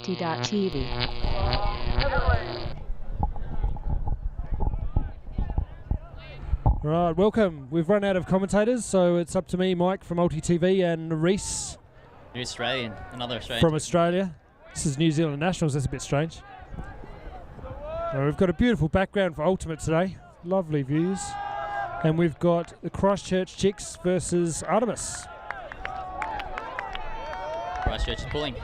ULTI.TV. Right, welcome. We've run out of commentators, so it's up to me, Mike from ULTI.TV, and Reese. You're Australian, another Australian. From Australia. This is New Zealand Nationals, that's a bit strange. We've got a beautiful background for Ultimate today. Lovely views. And we've got the Christchurch Chicks versus Artemis. Christchurch is pulling.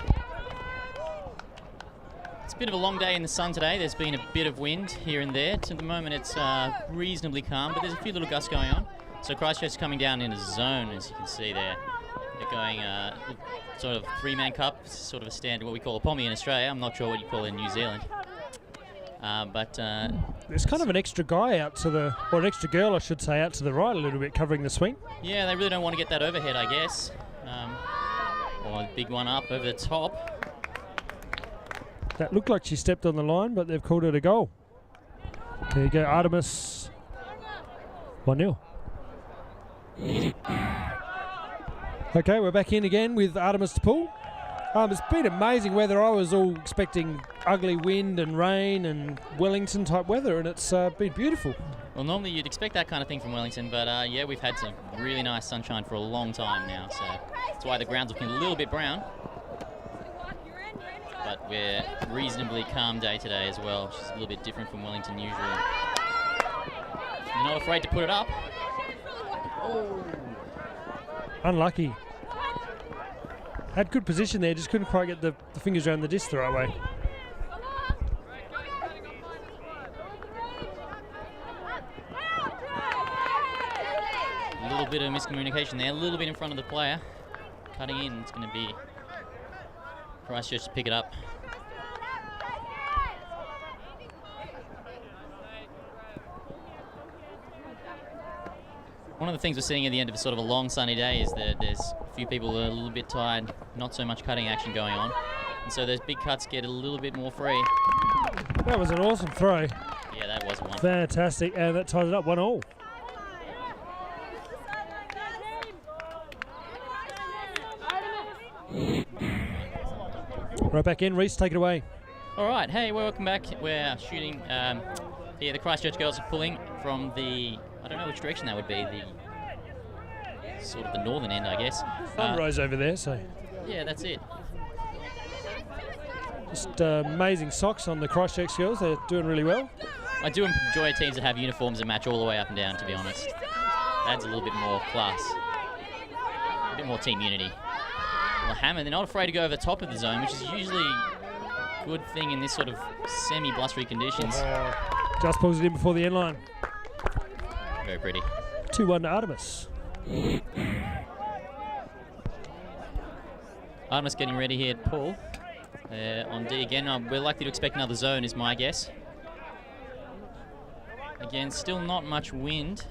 It's a bit of a long day in the sun today. There's been a bit of wind here and there. To the moment it's reasonably calm, but there's a few little gusts going on. So Christchurch is coming down in a zone, as you can see there. They're going sort of three-man cup, sort of a standard, what we call a pommy in Australia. I'm not sure what you call it in New Zealand. There's kind of an extra guy out to the, or an extra girl I should say, out to the right a little bit, covering the swing. Yeah, they really don't want to get that overhead, I guess. Or a big one up over the top. That looked like she stepped on the line, but they've called it a goal. There you go, Artemis. 1-0. Okay, we're back in again with Artemis to pull. It's been amazing weather. I was all expecting ugly wind and rain and Wellington type weather, and it's been beautiful. Well, normally you'd expect that kind of thing from Wellington, but yeah, we've had some really nice sunshine for a long time now, so that's why the ground's looking a little bit brown. But we're reasonably calm day today as well, which is a little bit different from Wellington usually. You're not afraid to put it up. Oh. Unlucky. Had good position there, just couldn't quite get the fingers around the disc the right way. A little bit of miscommunication there, a little bit in front of the player. Cutting in, it's going to be Christchurch to pick it up. One of the things we're seeing at the end of sort of a long sunny day is that there's a few people who are a little bit tired, not so much cutting action going on, and so those big cuts get a little bit more free. That was an awesome throw. Yeah, that was one. Fantastic, and that ties it up 1-1. Right back in, Reese, take it away. All right, hey, welcome back. We're shooting here. The Christchurch girls are pulling from the, I don't know which direction that would be, the sort of the northern end, I guess. Sunrise over there, so. Yeah, that's it. Just amazing socks on the Christchurch girls. They're doing really well. I do enjoy teams that have uniforms that match all the way up and down, to be honest. Adds a little bit more class. A bit more team unity. Well, Hammer, they're not afraid to go over the top of the zone, which is usually a good thing in this sort of semi-blustery conditions. Just pulls it in before the end line. Very pretty. 2-1 to Artemis. Artemis getting ready here at pull. On D again. We're likely to expect another zone, is my guess. Again, still not much wind.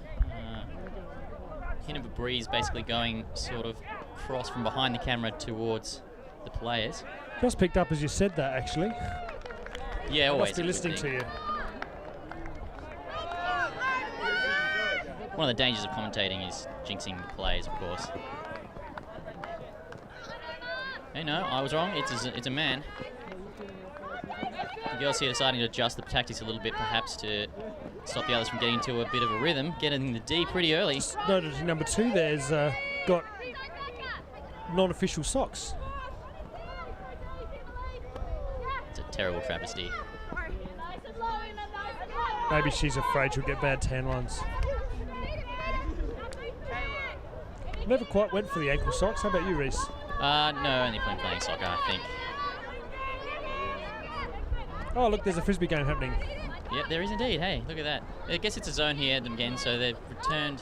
Hint of a breeze basically going sort of cross from behind the camera towards the players. Just picked up as you said that, actually. Yeah, always. Must be listening to you. One of the dangers of commentating is jinxing the players, of course. Hey, no, I was wrong. It's a man. The girls here deciding to adjust the tactics a little bit, perhaps to stop the others from getting into a bit of a rhythm. Getting the D pretty early. Just noted number 2 there's got non-official socks. It's a terrible travesty. Maybe she's afraid she'll get bad tan lines. Never quite went for the ankle socks. How about you, Reese? No, only playing soccer, I think. Oh, look, there's a Frisbee game happening. Yep, there is indeed. Hey, look at that. I guess it's a zone here again, so they've returned.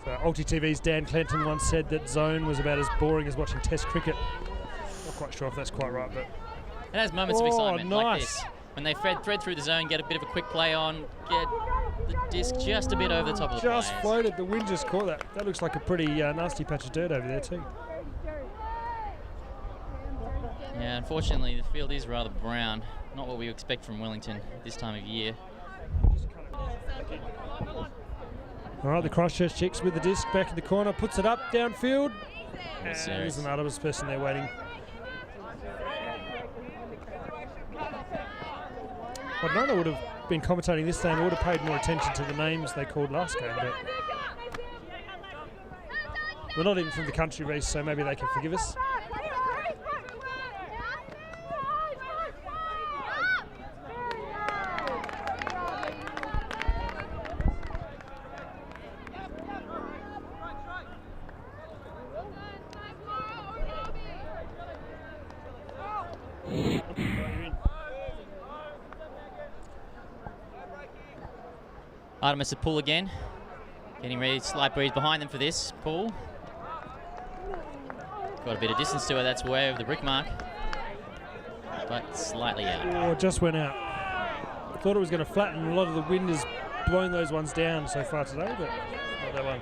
So ULTI.TV's Dan Clanton once said that zone was about as boring as watching Test cricket. Not quite sure if that's quite right, but it has moments of excitement nice. like this. When they thread through the zone, get a bit of a quick play on, get the disc just a bit over the top of the just players. Floated. The wind just caught that. That looks like a pretty nasty patch of dirt over there too. Yeah, unfortunately, the field is rather brown. Not what we expect from Wellington this time of year. All right, the Christchurch Chicks with the disc back in the corner, puts it up downfield. And there's an Artemis person there waiting. I don't know, I would have been commentating this day and would have paid more attention to the names they called last game, but we're not even from the country, Reece, so maybe they can forgive us. Artemis to pull again. Getting ready, slight breeze behind them for this pull. Got a bit of distance to it, that's way over the brick mark. But slightly out. Oh, it just went out. I thought it was going to flatten. A lot of the wind is blowing those ones down so far today, but not that one.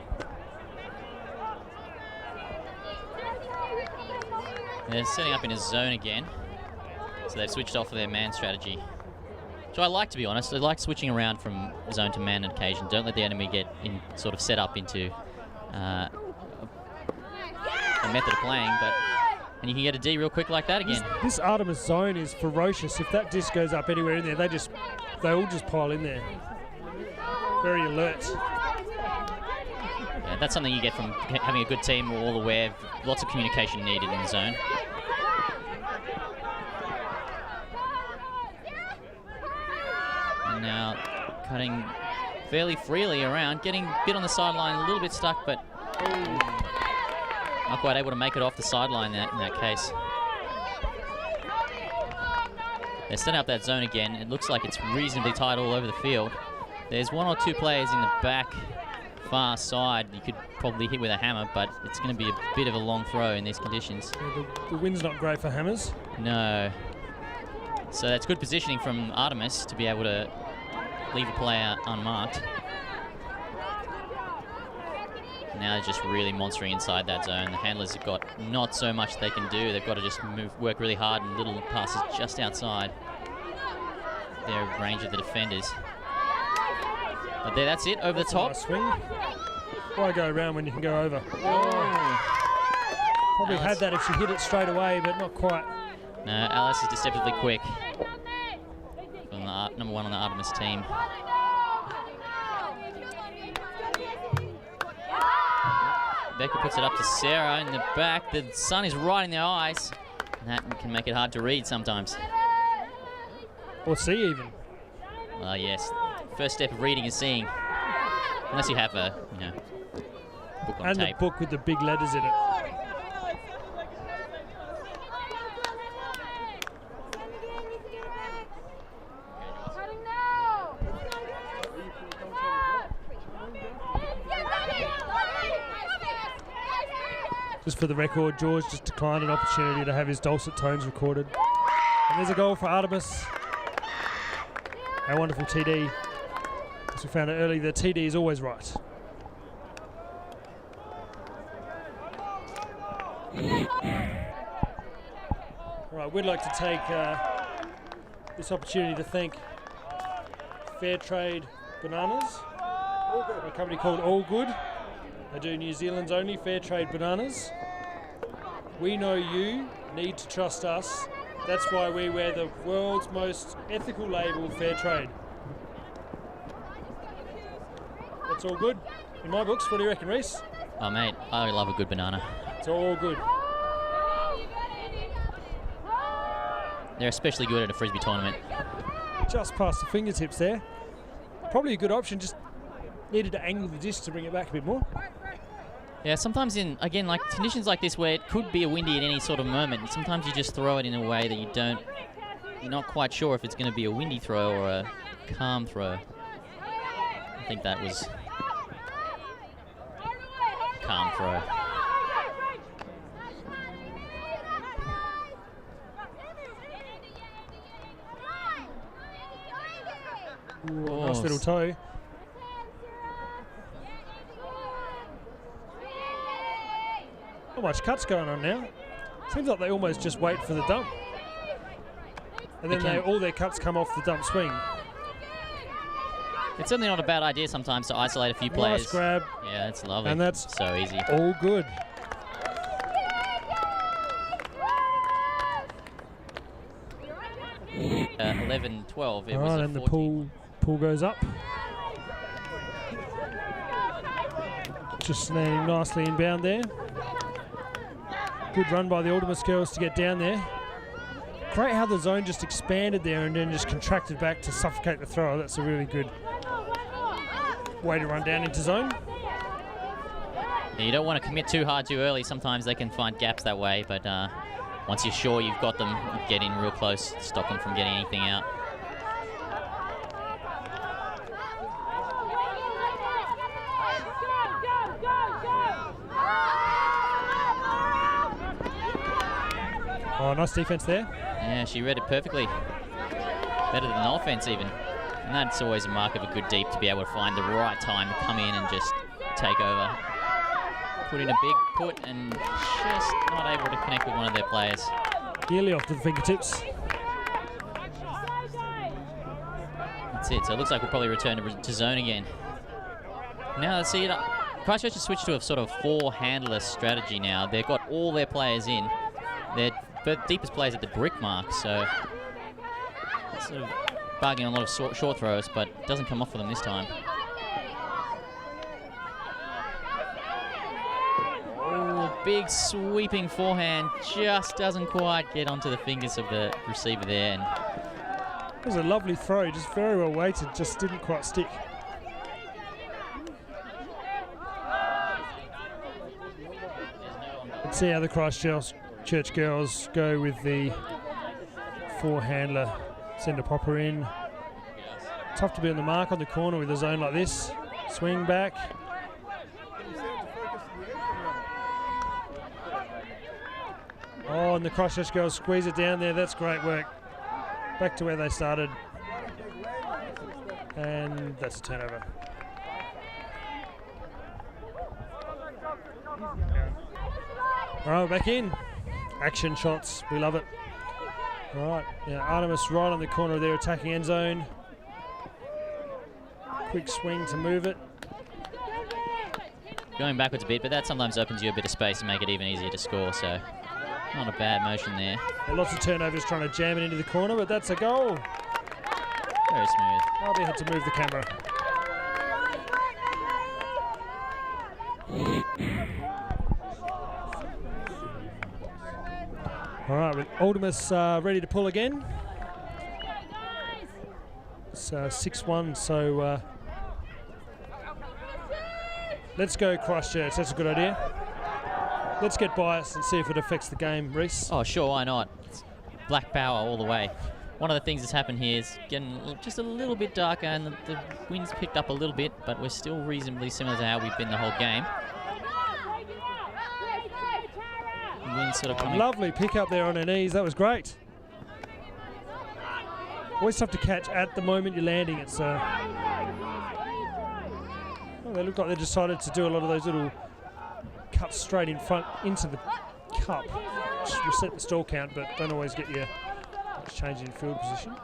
They're setting up in a zone again. So they've switched off of their man strategy. So I like, to be honest, I like switching around from zone to man on occasion. Don't let the enemy get in, sort of set up into a method of playing, and you can get a D real quick like that again. This Artemis zone is ferocious. If that disc goes up anywhere in there, they all just pile in there. Very alert. Yeah, that's something you get from having a good team, all aware, lots of communication needed in the zone. And now cutting fairly freely around, getting a bit on the sideline, a little bit stuck, but not quite able to make it off the sideline in that case. They're setting up that zone again. It looks like it's reasonably tight all over the field. There's one or two players in the back far side you could probably hit with a hammer, but it's going to be a bit of a long throw in these conditions. Yeah, the wind's not great for hammers. No. So that's good positioning from Artemis to be able to leave a player unmarked. Now they're just really monstering inside that zone. The handlers have got not so much they can do. They've got to just work really hard and little passes just outside their range of the defenders. But there, that's it, over the top. Nice swing. Why go around when you can go over? Oh. Probably had that if she hit it straight away, but not quite. No, Alice is deceptively quick. From the number one on the Artemis team. Becca puts it up to Sarah in the back. The sun is right in their eyes. And that can make it hard to read sometimes. Or see even. Well, yes. First step of reading is seeing. Unless you have a, book on and tape. The book with the big letters in it. Just for the record, George just declined an opportunity to have his dulcet tones recorded. And there's a goal for Artemis. Our wonderful TD. As we found out earlier, the TD is always right. Right, we'd like to take this opportunity to thank Fair Trade Bananas, a company called All Good. They do New Zealand's only fair trade bananas. We know you need to trust us. That's why we wear the world's most ethical label, Fair Trade. That's all good. In my books, what do you reckon, Reece? Oh, mate, I love a good banana. It's all good. They're especially good at a Frisbee tournament. Just past the fingertips there. Probably a good option, just needed to angle the disc to bring it back a bit more. Yeah, sometimes again, like conditions like this where it could be a windy at any sort of moment, sometimes you just throw it in a way that you're not quite sure if it's going to be a windy throw or a calm throw. I think that was a calm throw. Ooh, nice little toe. Not much cuts going on now. Seems like they almost just wait for the dump. And then all their cuts come off the dump swing. It's certainly not a bad idea sometimes to isolate a few players. Nice grab. Yeah, that's lovely. And that's so easy. All good. 11-12. It All was right, a and the 14. pool goes up. Just standing nicely inbound there. Good run by the Artemis girls to get down there. Great how the zone just expanded there and then just contracted back to suffocate the thrower. That's a really good way to run down into zone. Yeah, you don't want to commit too hard too early. Sometimes they can find gaps that way, but once you're sure you've got them, you get in real close, stop them from getting anything out. Oh, nice defense there. Yeah, she read it perfectly. Better than the offense even. And that's always a mark of a good deep, to be able to find the right time to come in and just take over. Put in a big put and just not able to connect with one of their players. Nearly off to the fingertips. That's it. So it looks like we'll probably return to zone again. Now let's see it. Christchurch has switched to a sort of four-handler strategy now. They've got all their players in. They're the deepest players at the brick mark, so sort of bargaining on a lot of short throws, but it doesn't come off for them this time. Oh, big sweeping forehand, just doesn't quite get onto the fingers of the receiver there. And it was a lovely throw, just very well weighted, just didn't quite stick. Let's see how the Christchurch girls go with the four-handler. Send a popper in. Tough to be on the mark on the corner with a zone like this. Swing back. Oh, and the Christchurch girls squeeze it down there. That's great work. Back to where they started. And that's a turnover. All right, back in. Action shots, we love it. All right, now Artemis right on the corner of their attacking end zone. Quick swing to move it. Going backwards a bit, but that sometimes opens you a bit of space and make it even easier to score, so not a bad motion there. And lots of turnovers trying to jam it into the corner, but that's a goal. Very smooth. Oh, they had to move the camera. All right, with Artemis ready to pull again. It's 6-1, so let's go Christchurch. That's a good idea. Let's get biased and see if it affects the game, Reese. Oh, sure, why not? It's black power all the way. One of the things that's happened here is getting just a little bit darker, and the wind's picked up a little bit, but we're still reasonably similar to how we've been the whole game. Wind sort of coming. Lovely pick up there on her knees. That was great. Always tough to catch at the moment you're landing. It's oh, they look like they decided to do a lot of those little cuts straight in front into the cup. Just reset the stall count, but don't always get you change in field position.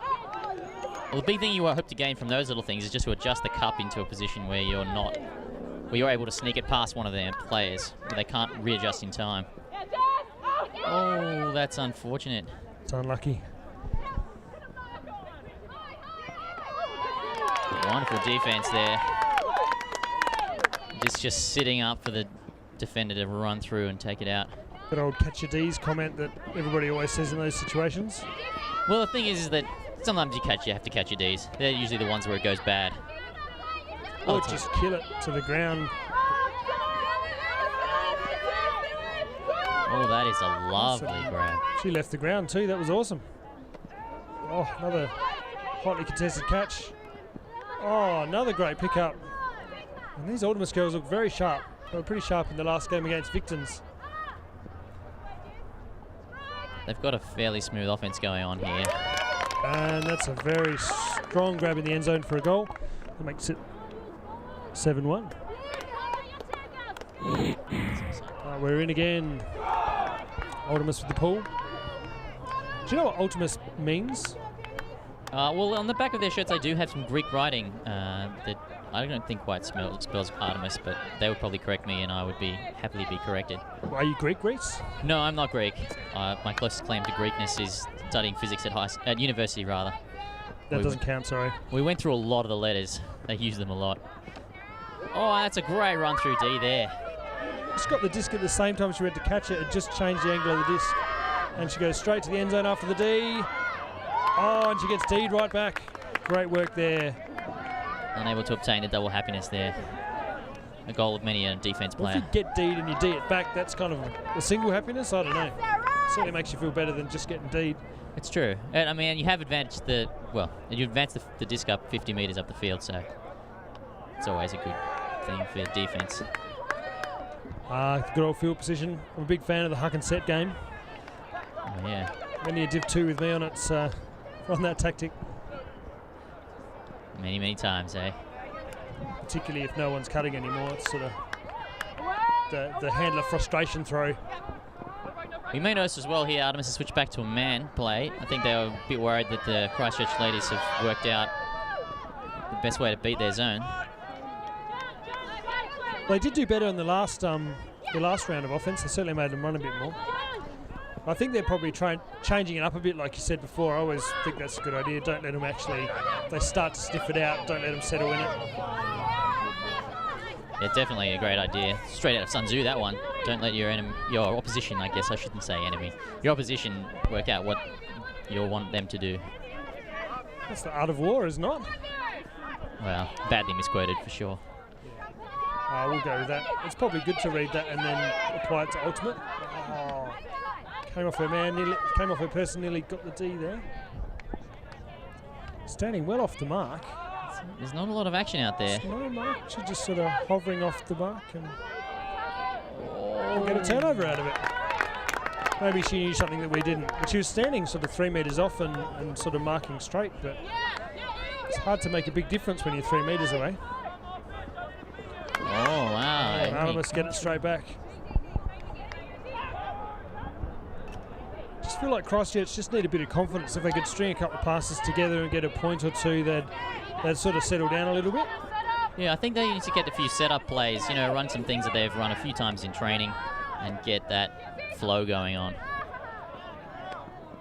Well, the big thing you hope to gain from those little things is just to adjust the cup into a position where you're able to sneak it past one of their players, where they can't readjust in time. Oh, that's unfortunate. It's unlucky. Wonderful defense there. Just sitting up for the defender to run through and take it out. That old catch your D's comment that everybody always says in those situations. Well, the thing is that sometimes you have to catch your D's. They're usually the ones where it goes bad. Or just kill it to the ground. Oh, that is a lovely grab. She left the ground too. That was awesome. Oh, another hotly contested catch. Oh, another great pickup. And these Artemis girls look very sharp. They were pretty sharp in the last game against Victons. They've got a fairly smooth offense going on here. And that's a very strong grab in the end zone for a goal. That makes it 7-1. We're in again. Artemis with the pull. Do you know what Artemis means? Well, on the back of their shirts, they do have some Greek writing that I don't think quite spells Artemis, but they would probably correct me, and I would be happily be corrected. Are you Greek, Reese? No, I'm not Greek. My closest claim to Greekness is studying physics at university, rather. That doesn't count, sorry. We went through a lot of the letters. They use them a lot. Oh, that's a great run through D there. She's got the disc at the same time she went to catch it and just changed the angle of the disc. And she goes straight to the end zone after the D. Oh, and she gets D'd right back. Great work there. Unable to obtain a double happiness there. A goal of many a defense player. If you get D'd and you D it back, that's kind of a single happiness. I don't know. Certainly makes you feel better than just getting D'd. It's true. And I mean, you have advanced you advance the disc up 50 metres up the field, so it's always a good thing for defence. Good old field position. I'm a big fan of the huck and set game. Oh, yeah. Many a Div 2 with me on it, on that tactic. Many, many times, eh? Particularly if no one's cutting anymore. It's sort of the handler frustration throw. We may notice as well here, Artemis has switched back to a man play. I think they were a bit worried that the Christchurch ladies have worked out the best way to beat their zone. They did do better in the last round of offence. They certainly made them run a bit more. I think they're probably changing it up a bit, like you said before. I always think that's a good idea. Don't let them actually, if they start to sniff it out, don't let them settle in it. Yeah, definitely a great idea. Straight out of Sun Tzu, that one. Don't let your opposition, I guess I shouldn't say enemy, your opposition work out what you'll want them to do. That's the art of war, is not? Well, badly misquoted for sure. We'll go with that. It's probably good to read that and then apply it to ultimate. Oh, came off her man, came off her person, nearly got the D there. Standing well off the mark. There's not a lot of action out there. There's no mark. She's just sort of hovering off the mark and get a turnover out of it. Maybe she knew something that we didn't. But she was standing sort of 3 metres off and sort of marking straight, but it's hard to make a big difference when you're 3 metres away. Oh, wow. Artemis get it straight back. Just feel like Christchurch just need a bit of confidence. If they could string a couple of passes together and get a point or two, they'd sort of settle down a little bit. Yeah, I think they need to get a few setup plays, run some things that they've run a few times in training and get that flow going on.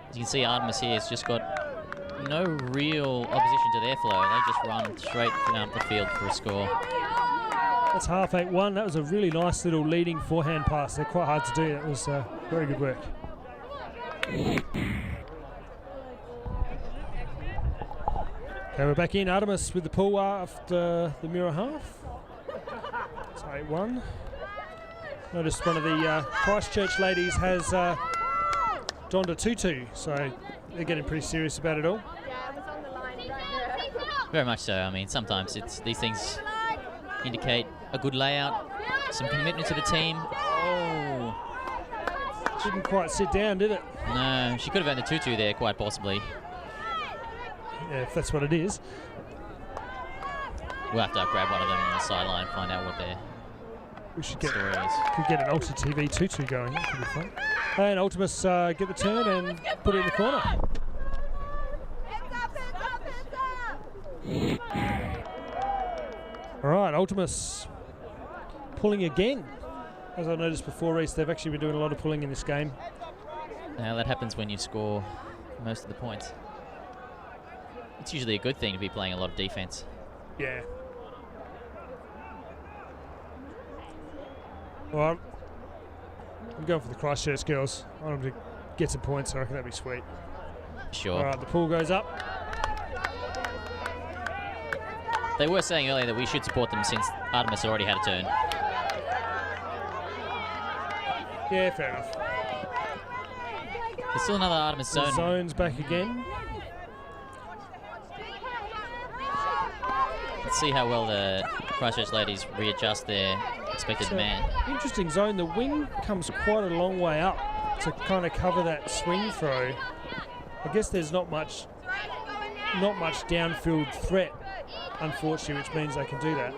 As you can see, Artemis here has just got no real opposition to their flow. They just run straight down the field for a score. That's half 8-1. That was a really nice little leading forehand pass. They're quite hard to do. That was very good work. Okay, we're back in. Artemis with the pull after the mirror half. It's 8-1. Notice one of the Christchurch ladies has donned a tutu, so they're getting pretty serious about it all. Very much so. I mean, sometimes these things indicate a good layout, some commitment to the team. Oh. Didn't quite sit down, did it? No, she could have had the tutu there, quite possibly. Yeah, if that's what it is. We'll have to grab one of them on the sideline and find out what their story is. Could get an ULTI.TV tutu going. That could be fun. And Artemis get the turn and put it in the corner. All right, Artemis pulling again. As I noticed before, Reece, they've actually been doing a lot of pulling in this game. Now that happens when you score most of the points. It's usually a good thing to be playing a lot of defense. Yeah. Well, I'm going for the Christchurch girls. I want them to get some points. I reckon that'd be sweet. Sure. All right, the pull goes up. They were saying earlier that we should support them since Artemis already had a turn. Yeah, fair enough. There's still another Artemis zone. The zone's back again. Let's see how well the Christchurch ladies readjust their expected man. Interesting zone. The wing comes quite a long way up to kind of cover that swing throw. I guess there's not much downfield threat, unfortunately, which means they can do that.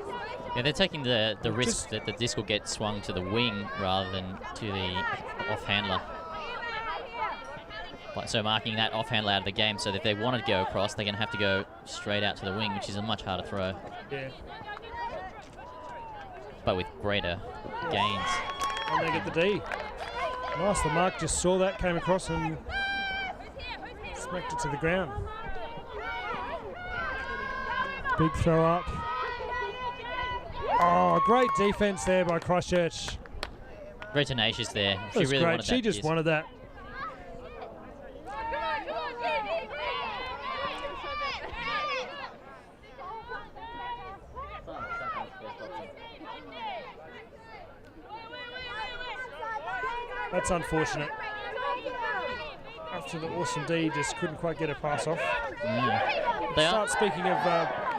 Yeah, they're taking the risk that the disc will get swung to the wing rather than to the off-handler. So marking that off-handler out of the game, so that if they want to go across, they're going to have to go straight out to the wing, which is a much harder throw. Yeah. But with greater gains. And they get the D. Nice, the mark just saw that, came across and smacked it to the ground. Big throw up. Oh, great defense there by Christchurch. Very tenacious there. She really wanted that. She just wanted that. That's unfortunate. After the awesome D, just couldn't quite get a pass off. Start speaking of,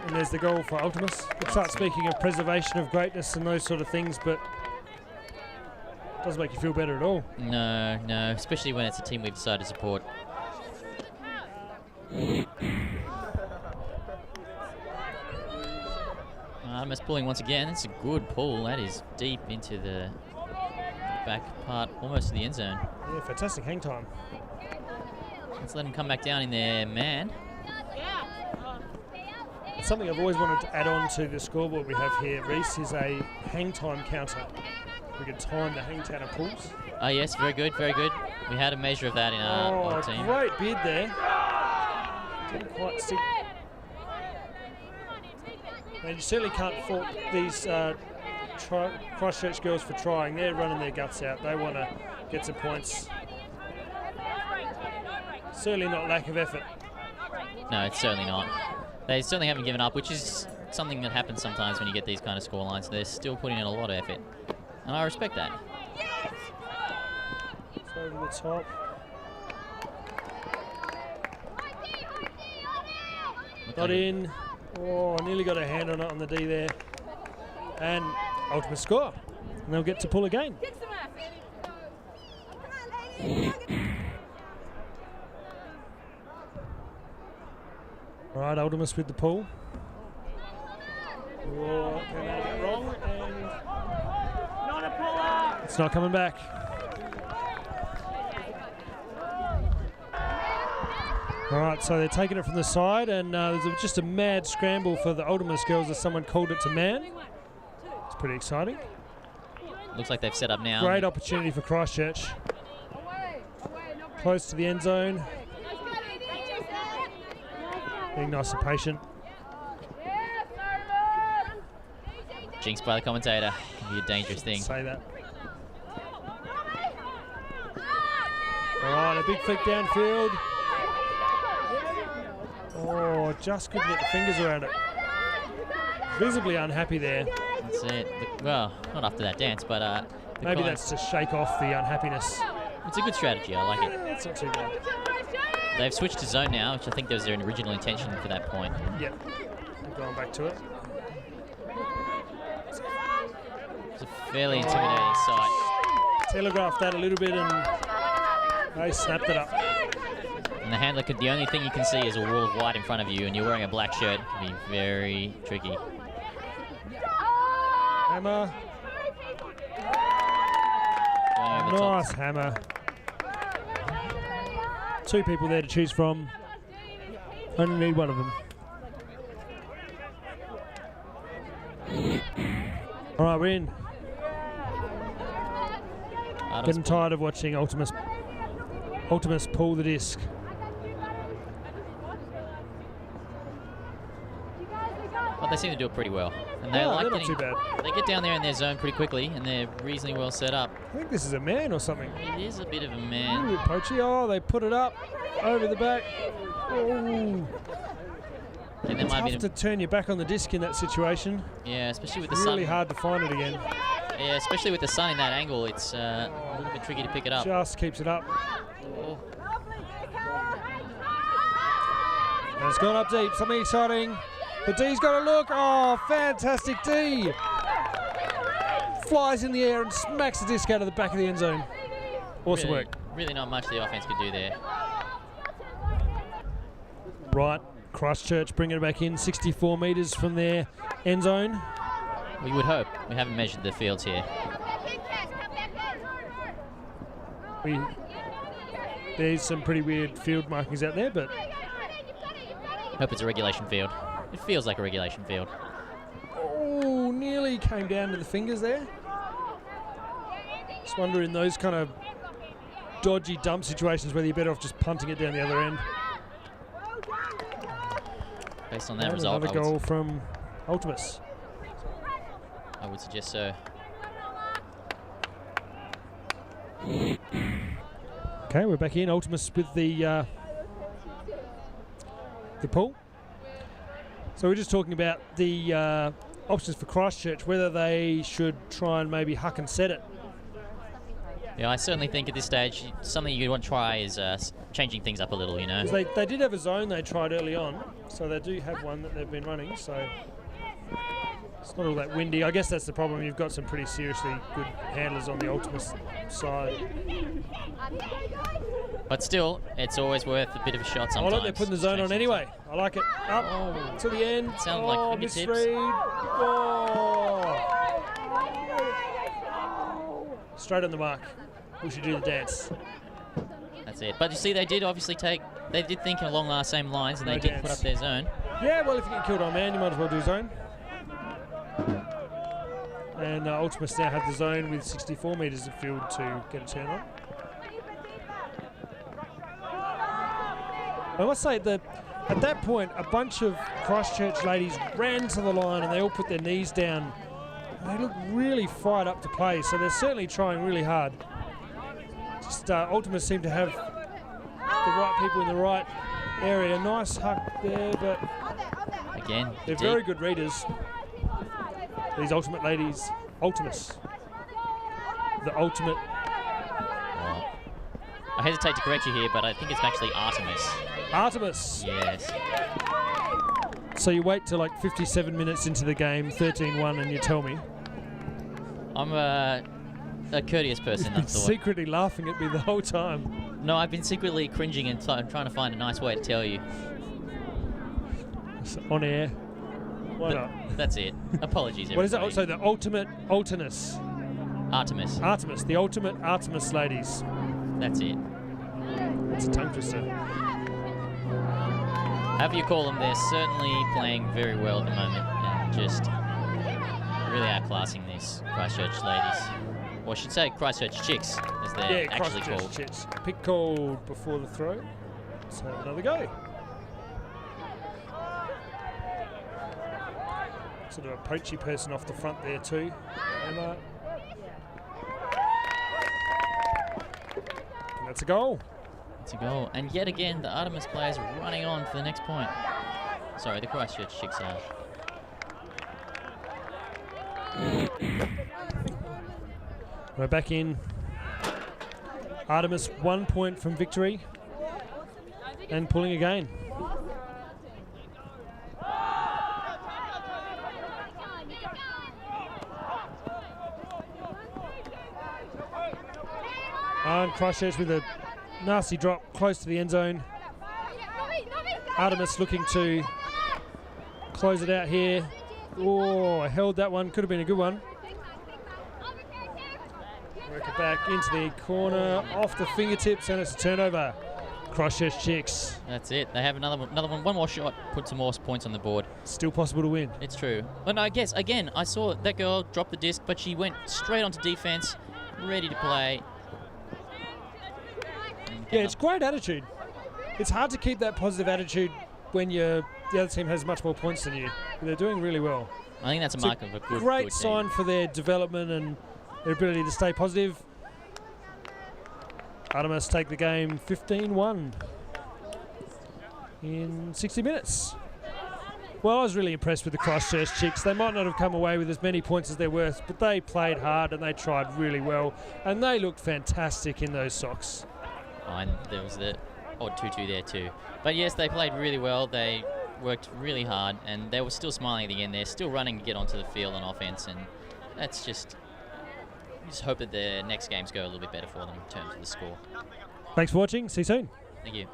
and there's the goal for Artemis. Start speaking of preservation of greatness and those sort of things, but it doesn't make you feel better at all. No, no, especially when it's a team we've decided to support. Artemis pulling once again. It's a good pull. That is deep into the back part, almost to the end zone. Yeah, fantastic hang time. Let's let him come back down in there, man. It's something I've always wanted to add on to the scoreboard we have here, Reese, is a hang time counter. We can time the hang time pulls. Oh yes, very good, very good. We had a measure of that in our team. Great bid there. Didn't quite stick. And you certainly can't fault these Christchurch girls for trying. They're running their guts out. They want to get some points. Certainly not lack of effort. No, it's certainly not. They certainly haven't given up, which is something that happens sometimes when you get these kind of score lines. They're still putting in a lot of effort, and I respect that. It's over the top. Not in. Oh, nearly got a hand on it on the D there. And ultimate score. And they'll get to pull again. All right, Artemis with the pull. Oh, came out a bit wrong, and not a puller. It's not coming back. All right, so they're taking it from the side, and there's just a mad scramble for the Artemis girls as someone called it to man. It's pretty exciting. Looks like they've set up now. Great opportunity for Christchurch. Close to the end zone. Being nice and patient. Jinx by the commentator. Can be a dangerous thing. Say that. All right, a big flick downfield. Oh, just couldn't get the fingers around it. Visibly unhappy there. That's it. Well, not after that dance, but maybe that's to shake off the unhappiness. It's a good strategy. I like it. It's not too bad. They've switched to zone now, which I think was their original intention for that point. Yep. They're going back to it. It's a fairly intimidating sight. Telegraphed that a little bit, and they snapped it up. And the handler the only thing you can see is a wall of white in front of you, and you're wearing a black shirt. It can be very tricky. Hammer. Nice hammer. Two people there to choose from. Only need one of them. All right, we're in. Getting tired of watching Artemis pull the disc. But they seem to do it pretty well. And they're not too bad. They get down there in their zone pretty quickly, and they're reasonably well set up. I think this is a man or something. It is a bit of a A man. little bit poachy. Oh, they put it up over the back. Oh. And It's tough to turn your back on the disc in that situation. Yeah, especially with the Really sun. hard to find it again. Yeah, especially with the sun in that angle, it's a little bit tricky to pick it up. Just keeps it up. Oh. And it's gone up deep. Something exciting. The D's got a look. Oh, fantastic D. Flies in the air and smacks the disc out of the back of the end zone. Awesome work. Really not much the offense could do there. Right, Christchurch bringing it back in 64 metres from their end zone. We would hope. We haven't measured the fields here. There's some pretty weird field markings out there, but Hope it's a regulation field. It feels like a regulation field. oh, nearly came down to the fingers there. Just wonder in those kind of dodgy dump situations whether you're better off just punting it down the other end. based on that And result. another goal from Artemis. I would suggest so. Okay, we're back in. Artemis with the pull. So we're just talking about the options for Christchurch, whether they should try and maybe huck and set it. Yeah, I certainly think at this stage something you want to try is changing things up a little, you know. 'Cause they did have a zone they tried early on, so they do have one that they've been running, so it's not all that windy. I guess that's the problem. You've got some pretty seriously good handlers on the Artemis side. But still, it's always worth a bit of a shot sometimes. Oh, look, they're putting the zone on anyway. I like it. Up to the end. It sounded like fingertips. Misread. Oh. Straight on the mark. We should do the dance. That's it. But you see, they did obviously they did think along the same lines, and No they did dance. put up their zone. Yeah, well, if you get killed on man, you might as well do zone. And Artemis now have the zone with 64 metres of field to get a turn on. I must say that at that point, a bunch of Christchurch ladies ran to the line and they all put their knees down. They look really fired up to play, so they're certainly trying really hard. Just Artemis seem to have the right people in the right area. Nice huck there, but Again, they're very good readers. These ultimate ladies, Artemis, the ultimate. Well, I hesitate to correct you here, but I think it's actually Artemis. Artemis. Yes. So you wait till like 57 minutes into the game, 13-1, and you tell me. I'm a courteous person, I You've been thought. secretly laughing at me the whole time. No, I've been secretly cringing and trying to find a nice way to tell you. It's on air. Why not? That's it. Apologies, everybody. What is it? So the ultimate Artemis. Artemis. Artemis, the ultimate Artemis ladies. That's it. It's a tongue twister. However you call them, they're certainly playing very well at the moment and just really outclassing these Christchurch ladies. Or I should say Christchurch Chicks, as they're actually Christchurch called. Chicks. Pick called before the throw. Let's have another go. Sort of a poachy person off the front there too. And that's a goal. It's a goal. And yet again, the Artemis players are running on for the next point. Sorry, the Christchurch Chicks are. We're back in. Artemis 1 point from victory and pulling again. And Christchurch with a nasty drop close to the end zone. Artemis looking to close it out here. Oh, I held that one. Could have been a good one. Work it back into the corner, off the fingertips, and it's a turnover. Christchurch Chicks. That's it. They have another one more shot, put some more points on the board. Still possible to win. It's true. But I guess, again, I saw that girl drop the disc, but she went straight onto defense, ready to play. Yeah, it's great attitude. It's hard to keep that positive attitude when the other team has much more points than you. They're doing really well. I think that's a mark of a good great good sign team. for their development and their ability to stay positive. Artemis take the game 15-1 in 60 minutes. Well, I was really impressed with the Christchurch Chicks. They might not have come away with as many points as they're worth, but they played hard and they tried really well, and they looked fantastic in those socks. And there was the odd 2-2 there too. But yes, they played really well. They worked really hard, and they were still smiling at the end. They're still running to get onto the field on offense, and that's just hope that the next games go a little bit better for them in terms of the score. Thanks for watching. See you soon. Thank you.